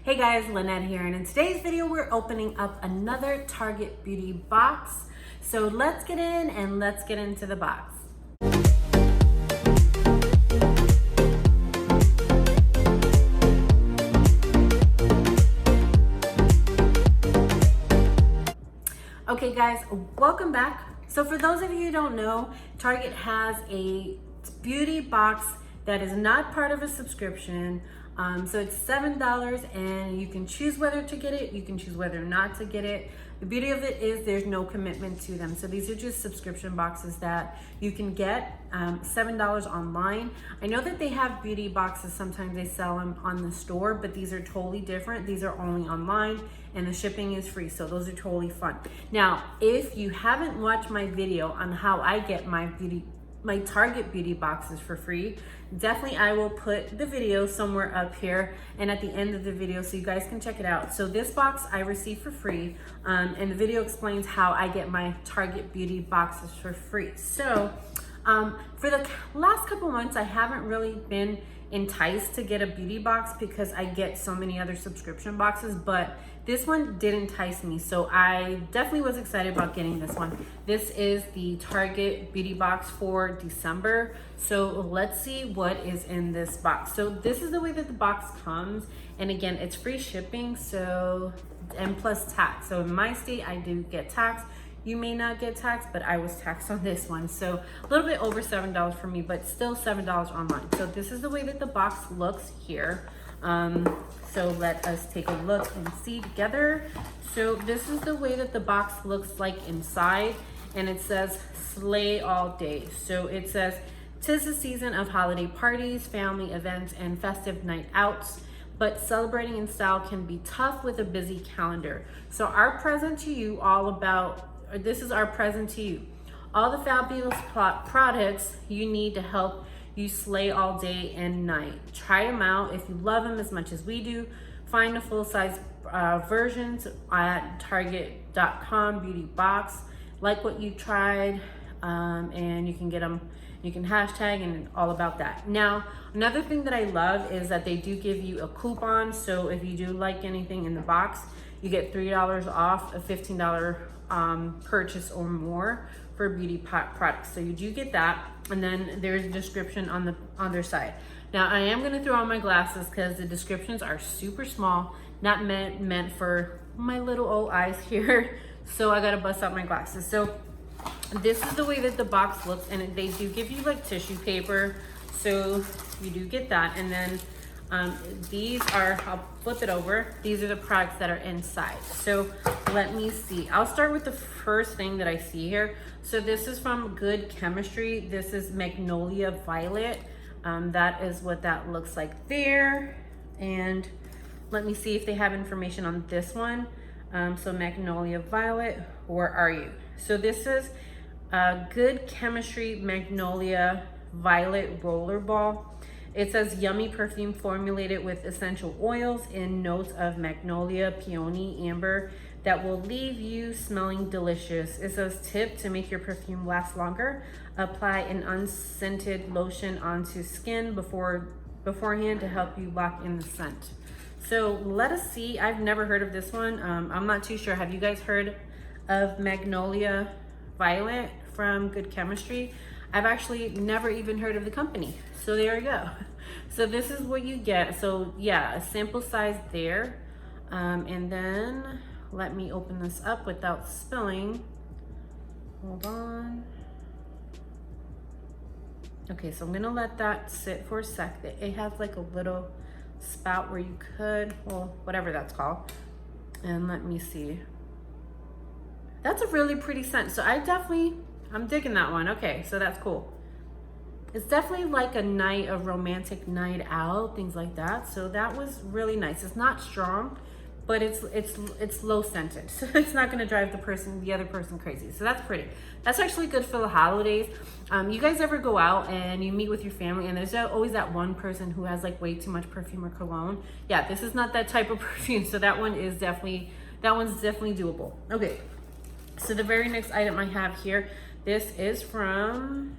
Hey guys, Lynette here, and in today's video we're opening up another Target Beauty box. So let's get in and let's get into the box. Okay guys, welcome back. So for those of you who don't know, Target has a beauty box that is not part of a subscription. So it's $7 and you can choose whether to get it, you can choose whether not to get it. The beauty of it is there's no commitment to them. So these are just subscription boxes that you can get, $7 online. I know that they have beauty boxes, sometimes they sell them on the store, but these are totally different. These are only online and the shipping is free. So those are totally fun. Now, if you haven't watched my video on how I get my Target beauty boxes for free, definitely I will put the video somewhere up here and at the end of the video so you guys can check it out. So this box I received for free, and the video explains how I get my Target beauty boxes for free. So for the last couple months I haven't really been enticed to get a beauty box because I get so many other subscription boxes, but this one did entice me, so I definitely was excited about getting this one. This is the Target beauty box for December, so let's see what is in this box. So this is the way that the box comes, and again, it's free shipping, so and plus tax. So in my state I do get tax. You may not get taxed, but I was taxed on this one. So a little bit over $7 for me, but still $7 online. So this is the way that the box looks here. So let us take a look and see together. So this is the way that the box looks like inside, and it says slay all day. So it says, "'Tis the season of holiday parties, family events, and festive night outs. But celebrating in style can be tough with a busy calendar. So our present to you this is our present to you. All the fabulous products you need to help you slay all day and night. Try them out if you love them as much as we do. Find the full-size versions at target.com beauty box. Like what you tried, and you can get them. You can hashtag and all about that. Now, another thing that I love is that they do give you a coupon. So if you do like anything in the box, you get $3 off a $15 purchase or more for beauty products. So you do get that, and then there's a description on the other side. Now I am going to throw on my glasses because the descriptions are super small, not meant for my little old eyes here. So I got to bust out my glasses. So this is the way that the box looks, and they do give you like tissue paper, so you do get that. And then these are, I'll flip it over, these are the products that are inside. So let me see, I'll start with the first thing that I see here. So this is from Good Chemistry. This is Magnolia Violet. That is what that looks like there. And let me see if they have information on this one. So Magnolia Violet, where are you? So this is Good Chemistry Magnolia Violet Roller Ball. It says yummy perfume formulated with essential oils and notes of magnolia, peony, amber that will leave you smelling delicious. It says tip to make your perfume last longer. Apply an unscented lotion onto skin beforehand to help you lock in the scent. So let us see. I've never heard of this one. I'm not too sure. Have you guys heard of Magnolia Violet from Good Chemistry? I've actually never even heard of the company. So there you go. So this is what you get. So yeah, a sample size there. And then let me open this up without spilling. Hold on. Okay, so I'm gonna let that sit for a sec. It has like a little spout where you could, well, whatever that's called. And let me see. That's a really pretty scent. So I'm digging that one. Okay, so that's cool. It's definitely like a romantic night out, things like that. So that was really nice. It's not strong, but it's low scented. So it's not gonna drive the other person crazy. So that's pretty. That's actually good for the holidays. You guys ever go out and you meet with your family and there's always that one person who has like way too much perfume or cologne? Yeah, this is not that type of perfume. So that one's definitely doable. Okay, so the very next item I have here, this is from,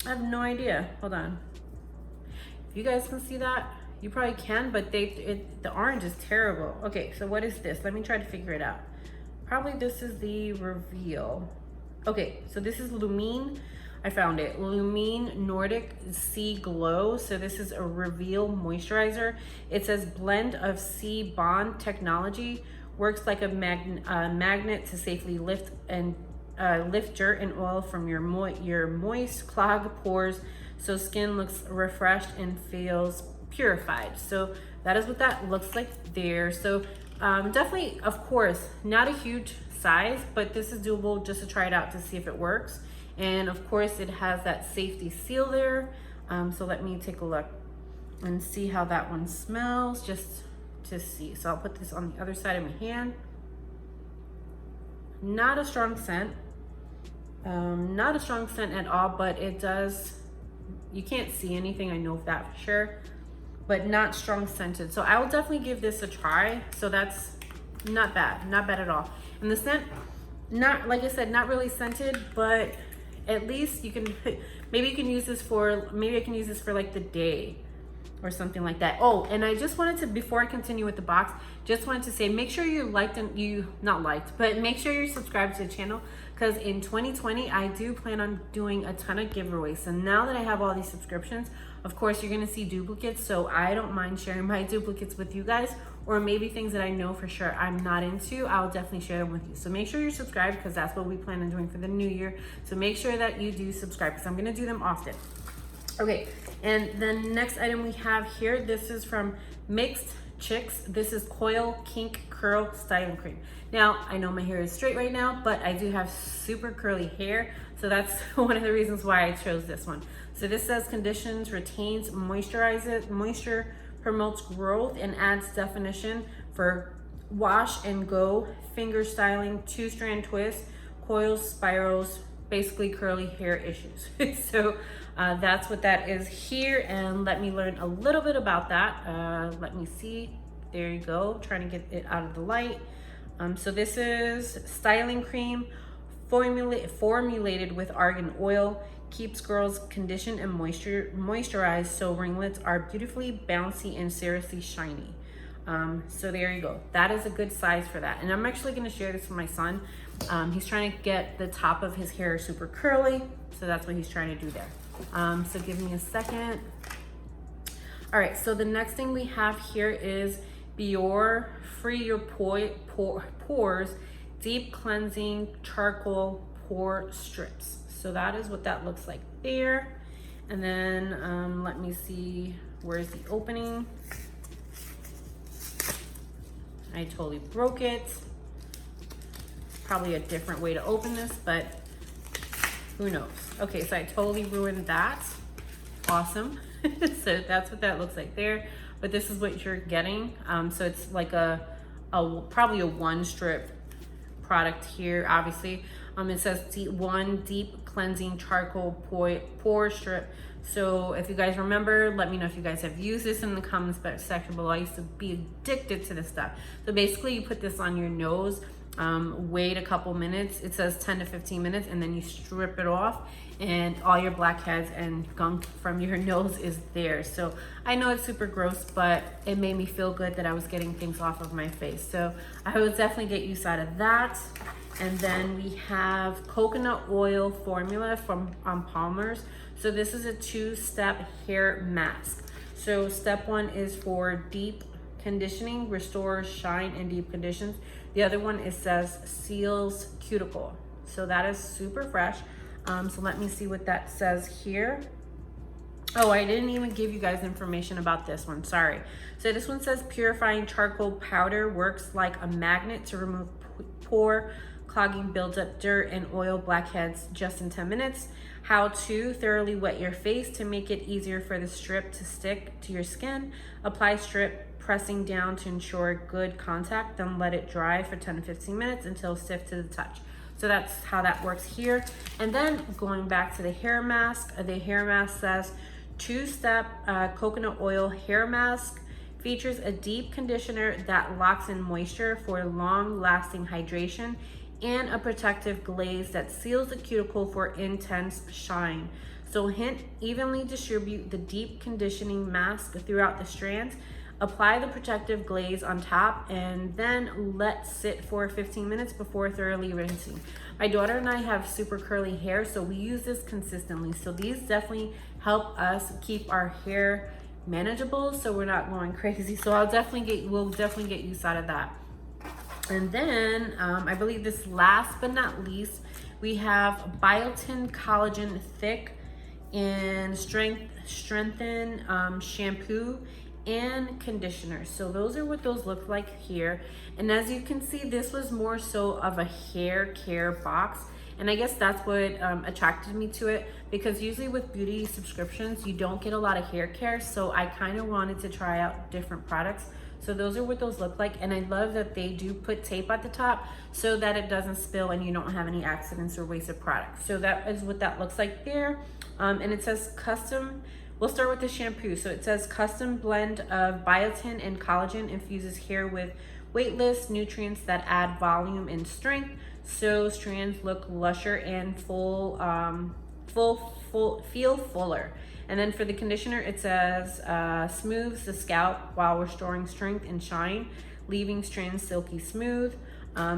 I have no idea. Hold on. If you guys can see that, You probably can, but the orange is terrible. Okay, so what is this? Let me try to figure it out. Probably this is the reveal. Okay, so this is Lumene. I found it. Lumene Nordic Sea Glow. So this is a reveal moisturizer. It says blend of sea bond technology. Works like a magnet to safely lift dirt and oil from your moist clogged pores, so skin looks refreshed and feels purified. So that is what that looks like there. So definitely, of course, not a huge size, but this is doable just to try it out to see if it works. And of course it has that safety seal there. So let me take a look and see how that one smells, just to see. So I'll put this on the other side of my hand. Not a strong scent. Not a strong scent at all, but it does, you can't see anything, I know that for sure, but not strong scented. So I will definitely give this a try. So that's not bad at all. And the scent, not, like I said, not really scented, but at least you can, maybe you can use this for, maybe I can use this for like the day or something like that. Oh, and I just wanted to, before I continue with the box, just wanted to say, make sure you liked and but make sure you're subscribed to the channel, because in 2020, I do plan on doing a ton of giveaways. So now that I have all these subscriptions, of course, you're gonna see duplicates. So I don't mind sharing my duplicates with you guys, or maybe things that I know for sure I'm not into, I'll definitely share them with you. So make sure you're subscribed, because that's what we plan on doing for the new year. So make sure that you do subscribe, because I'm gonna do them often. Okay, and the next item we have here, this is from Mixed Chicks. This is Coil Kink Curl Styling Cream. Now, I know my hair is straight right now, but I do have super curly hair, so that's one of the reasons why I chose this one. So this says conditions, retains, moisturizes, moisture promotes growth, and adds definition for wash and go, finger styling, 2-strand twist, coils, spirals, basically curly hair issues. So that's what that is here, and let me learn a little bit about that. Let me see. There you go. Trying to get it out of the light. So this is styling cream formulated with argan oil, keeps girls conditioned and moisturized, so ringlets are beautifully bouncy and seriously shiny. So there you go. That is a good size for that. And I'm actually going to share this with my son. He's trying to get the top of his hair super curly, so that's what he's trying to do there. So give me a second. All right, so the next thing we have here is Biore Free Your Pores Deep Cleansing Charcoal Pore Strips. So that is what that looks like there. And then let me see, where's the opening? I totally broke it. Probably a different way to open this, but who knows? Okay, so I totally ruined that. Awesome. So that's what that looks like there. But this is what you're getting. So it's like probably a 1-strip product here, obviously. It says one deep cleansing charcoal pore strip. So if you guys remember, let me know if you guys have used this in the comments section below. I used to be addicted to this stuff. So basically you put this on your nose, wait a couple minutes. It says 10 to 15 minutes, and then you strip it off, and all your blackheads and gunk from your nose is there. So I know it's super gross, but it made me feel good that I was getting things off of my face. So I would definitely get use out of that. And then we have coconut oil formula from Palmer's. So this is a 2-step hair mask. So step 1 is for deep conditioning, restores shine and deep conditions. The other one, it says seals cuticle. So that is super fresh. So let me see what that says here. Oh, I didn't even give you guys information about this one, sorry. So this one says purifying charcoal powder works like a magnet to remove pore clogging, builds up dirt and oil blackheads just in 10 minutes. How to thoroughly wet your face to make it easier for the strip to stick to your skin. Apply strip, pressing down to ensure good contact, then let it dry for 10 to 15 minutes until stiff to the touch. So that's how that works here. And then going back to the hair mask says 2-step coconut oil hair mask. Features a deep conditioner that locks in moisture for long-lasting hydration and a protective glaze that seals the cuticle for intense shine. So hint, evenly distribute the deep conditioning mask throughout the strands. Apply the protective glaze on top and then let sit for 15 minutes before thoroughly rinsing. My daughter and I have super curly hair, so we use this consistently. So these definitely help us keep our hair manageable so we're not going crazy. So we'll definitely get use out of that. And then I believe this last but not least, we have Biotin Collagen Thick and Strengthen shampoo and conditioner. So those are what those look like here. And as you can see, this was more so of a hair care box. And I guess that's what attracted me to it, because usually with beauty subscriptions, you don't get a lot of hair care. So I kind of wanted to try out different products. So those are what those look like. And I love that they do put tape at the top so that it doesn't spill and you don't have any accidents or wasted product. So that is what that looks like there. And it says custom. We'll start with the shampoo. So it says custom blend of biotin and collagen infuses hair with weightless nutrients that add volume and strength, so strands look lusher and feel fuller. And then for the conditioner, it says smooths the scalp while restoring strength and shine, leaving strands silky smooth.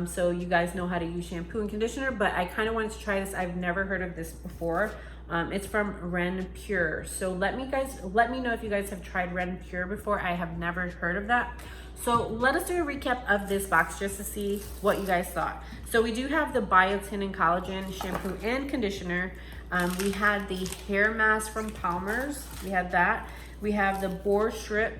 So you guys know how to use shampoo and conditioner, but I kind of wanted to try this. I've never heard of this before. It's from Ren Pure. So let me know if you guys have tried Ren Pure before. I have never heard of that. So let us do a recap of this box just to see what you guys thought. So we do have the biotin and collagen shampoo and conditioner. We had the hair mask from Palmer's. We had that. We have the Boar Strip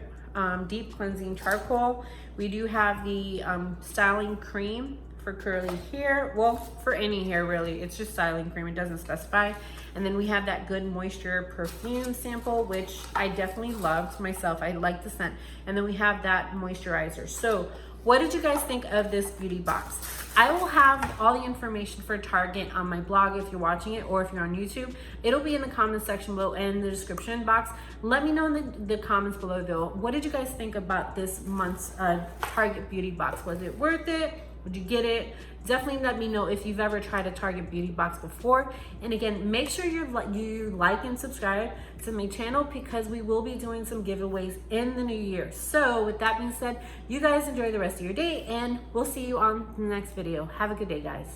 deep cleansing charcoal. We do have the styling cream for curly hair. Well, for any hair really. It's just styling cream. It doesn't specify. And then we have that Good Moisture perfume sample, which I definitely loved myself. I like the scent. And then we have that moisturizer. So what did you guys think of this beauty box? I will have all the information for Target on my blog if you're watching it, or if you're on YouTube. It'll be in the comments section below and in the description box. Let me know in the comments below though, what did you guys think about this month's Target beauty box? Was it worth it? Would you get it? Definitely let me know if you've ever tried a Target beauty box before. And again, make sure you like and subscribe to my channel, because we will be doing some giveaways in the new year. So with that being said, you guys enjoy the rest of your day, and we'll see you on the next video. Have a good day, guys.